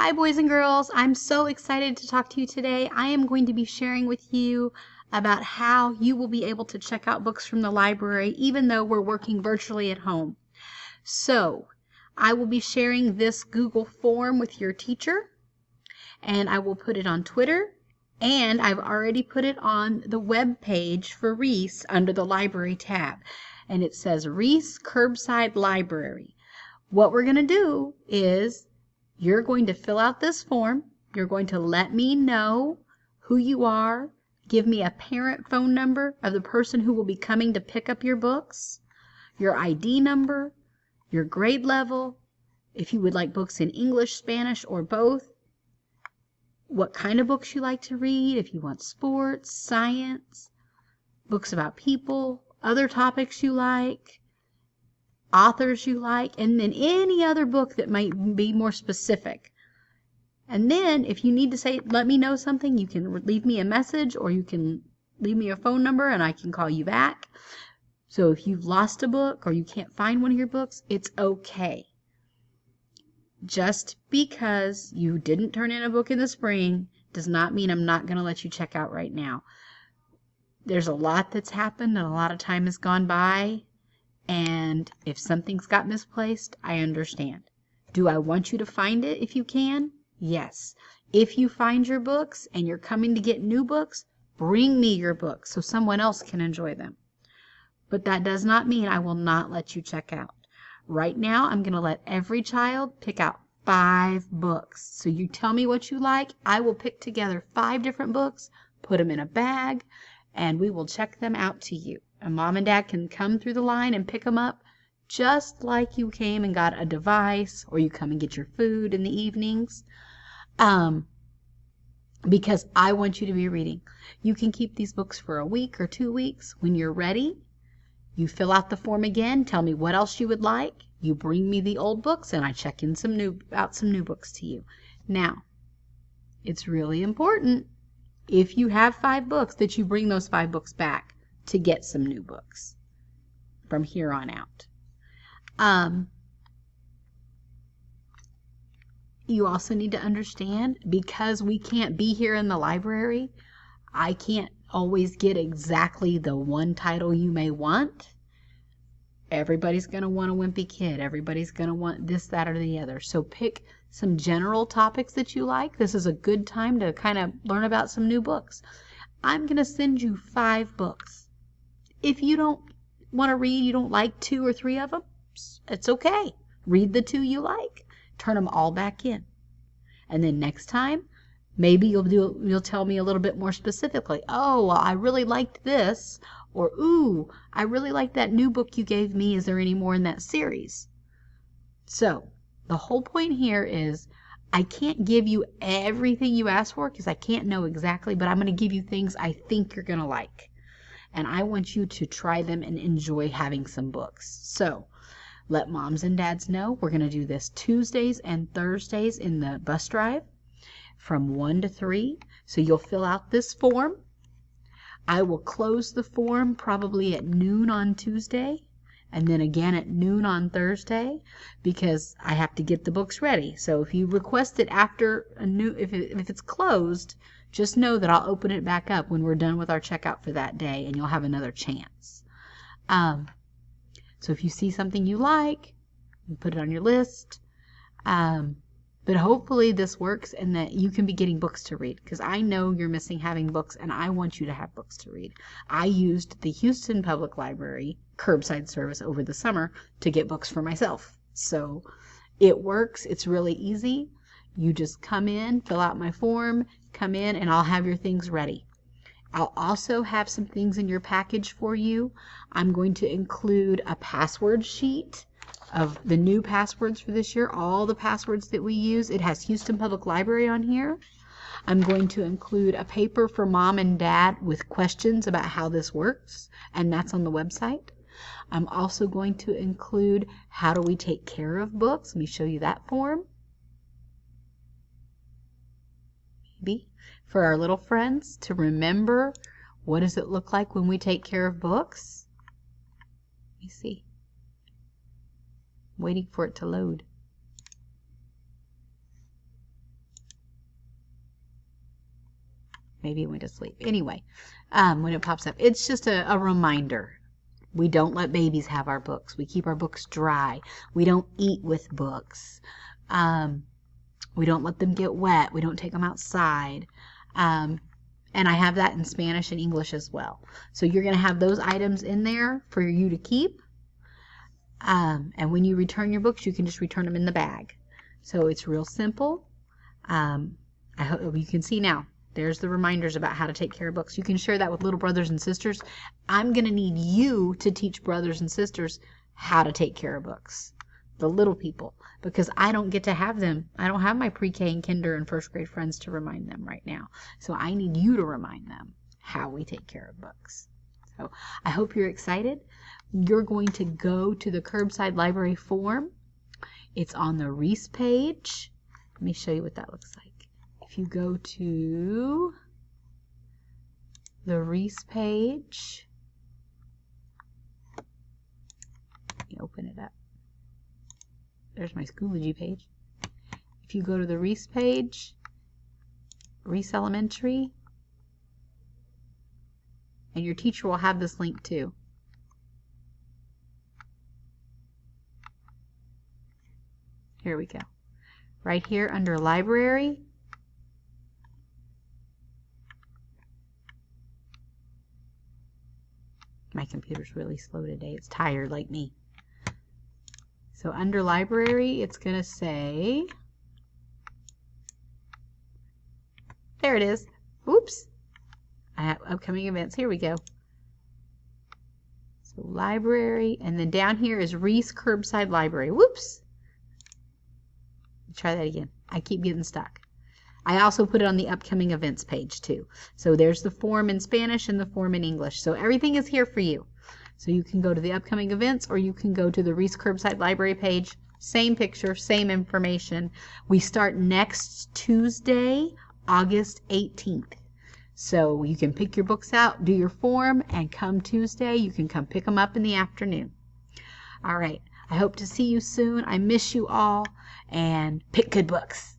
Hi, boys and girls. I'm so excited to talk to you today. I am going to be sharing with you about how you will be able to check out books from the library even though we're working virtually at home. So, I will be sharing this Google form with your teacher, and I will put it on Twitter, and I've already put it on the web page for Rees under the library tab, and it says Rees Curbside Library. What we're going to do is you're going to fill out this form. You're going to let me know who you are. Give me a parent phone number of the person who will be coming to pick up your books, your ID number, your grade level, if you would like books in English, Spanish, or both, what kind of books you like to read, if you want sports, science, books about people, other topics you like, authors you like, and then any other book that might be more specific. And then if you need to let me know something, you can leave me a message or you can leave me a phone number and I can call you back. So if you've lost a book or you can't find one of your books, it's okay. Just because you didn't turn in a book in the spring does not mean I'm not going to let you check out right now. There's a lot that's happened and a lot of time has gone by. And if something's got misplaced, I understand. Do I want you to find it if you can? Yes. If you find your books and you're coming to get new books, bring me your books so someone else can enjoy them. But that does not mean I will not let you check out. Right now, I'm going to let every child pick out 5 books. So you tell me what you like. I will pick together 5 different books, put them in a bag, and we will check them out to you. And Mom and Dad can come through the line and pick them up just like you came and got a device or you come and get your food in the evenings. Because I want you to be reading. You can keep these books for a week or 2 weeks. When you're ready, you fill out the form again, tell me what else you would like. You bring me the old books and I check in some new books to you. Now, it's really important if you have 5 books that you bring those 5 books back to get some new books from here on out. You also need to understand, because we can't be here in the library, I can't always get exactly the one title you may want. Everybody's going to want a Wimpy Kid. Everybody's going to want this, that, or the other. So pick some general topics that you like. This is a good time to kind of learn about some new books. I'm going to send you 5 books. If you don't want to read, you don't like 2 or 3 of them, it's okay. Read the 2 you like. Turn them all back in. And then next time, maybe you'll tell me a little bit more specifically. Oh, well, I really liked this. Or, ooh, I really like that new book you gave me. Is there any more in that series? So, the whole point here is I can't give you everything you asked for because I can't know exactly, but I'm going to give you things I think you're going to like. And I want you to try them and enjoy having some books. So, let moms and dads know we're going to do this Tuesdays and Thursdays in the bus drive from 1 to 3. So you'll fill out this form. I will close the form probably at noon on Tuesday and then again at noon on Thursday because I have to get the books ready. So if you request it after if it's closed, just know that I'll open it back up when we're done with our checkout for that day and you'll have another chance. So if you see something you like, you put it on your list. But hopefully this works and that you can be getting books to read because I know you're missing having books and I want you to have books to read. I used the Houston Public Library curbside service over the summer to get books for myself. So it works. It's really easy. You just come in, fill out my form, come in, and I'll have your things ready. I'll also have some things in your package for you. I'm going to include a password sheet of the new passwords for this year, all the passwords that we use. It has Houston Public Library on here. I'm going to include a paper for mom and dad with questions about how this works, and that's on the website. I'm also going to include how do we take care of books. Let me show you that form. Maybe for our little friends to remember, what does it look like when we take care of books? Let me see. I'm waiting for it to load. Maybe it went to sleep. Anyway, when it pops up, it's just a reminder. We don't let babies have our books. We keep our books dry. We don't eat with books. We don't let them get wet. We don't take them outside. And I have that in Spanish and English as well. So you're going to have those items in there for you to keep. And when you return your books, you can just return them in the bag. So it's real simple. I hope you can see now. There's the reminders about how to take care of books. You can share that with little brothers and sisters. I'm going to need you to teach brothers and sisters how to take care of books, the little people, because I don't get to have them. I don't have my pre-K and kinder and first grade friends to remind them right now. So I need you to remind them how we take care of books. So I hope you're excited. You're going to go to the Curbside Library form. It's on the Rees page. Let me show you what that looks like. If you go to the Rees page, let me open it up. There's my Schoology page. If you go to the Rees page, Rees Elementary, and your teacher will have this link too. Here we go. Right here under Library, my computer's really slow today. It's tired like me. So under Library, it's going to say, there it is. Oops. I have upcoming events. Here we go. So Library, and then down here is Rees Curbside Library. Whoops. Try that again. I keep getting stuck. I also put it on the upcoming events page too. So there's the form in Spanish and the form in English. So everything is here for you. So you can go to the upcoming events or you can go to the Rees Curbside Library page. Same picture, same information. We start next Tuesday, August 18th. So you can pick your books out, do your form, and come Tuesday, you can come pick them up in the afternoon. All right. I hope to see you soon. I miss you all, and pick good books.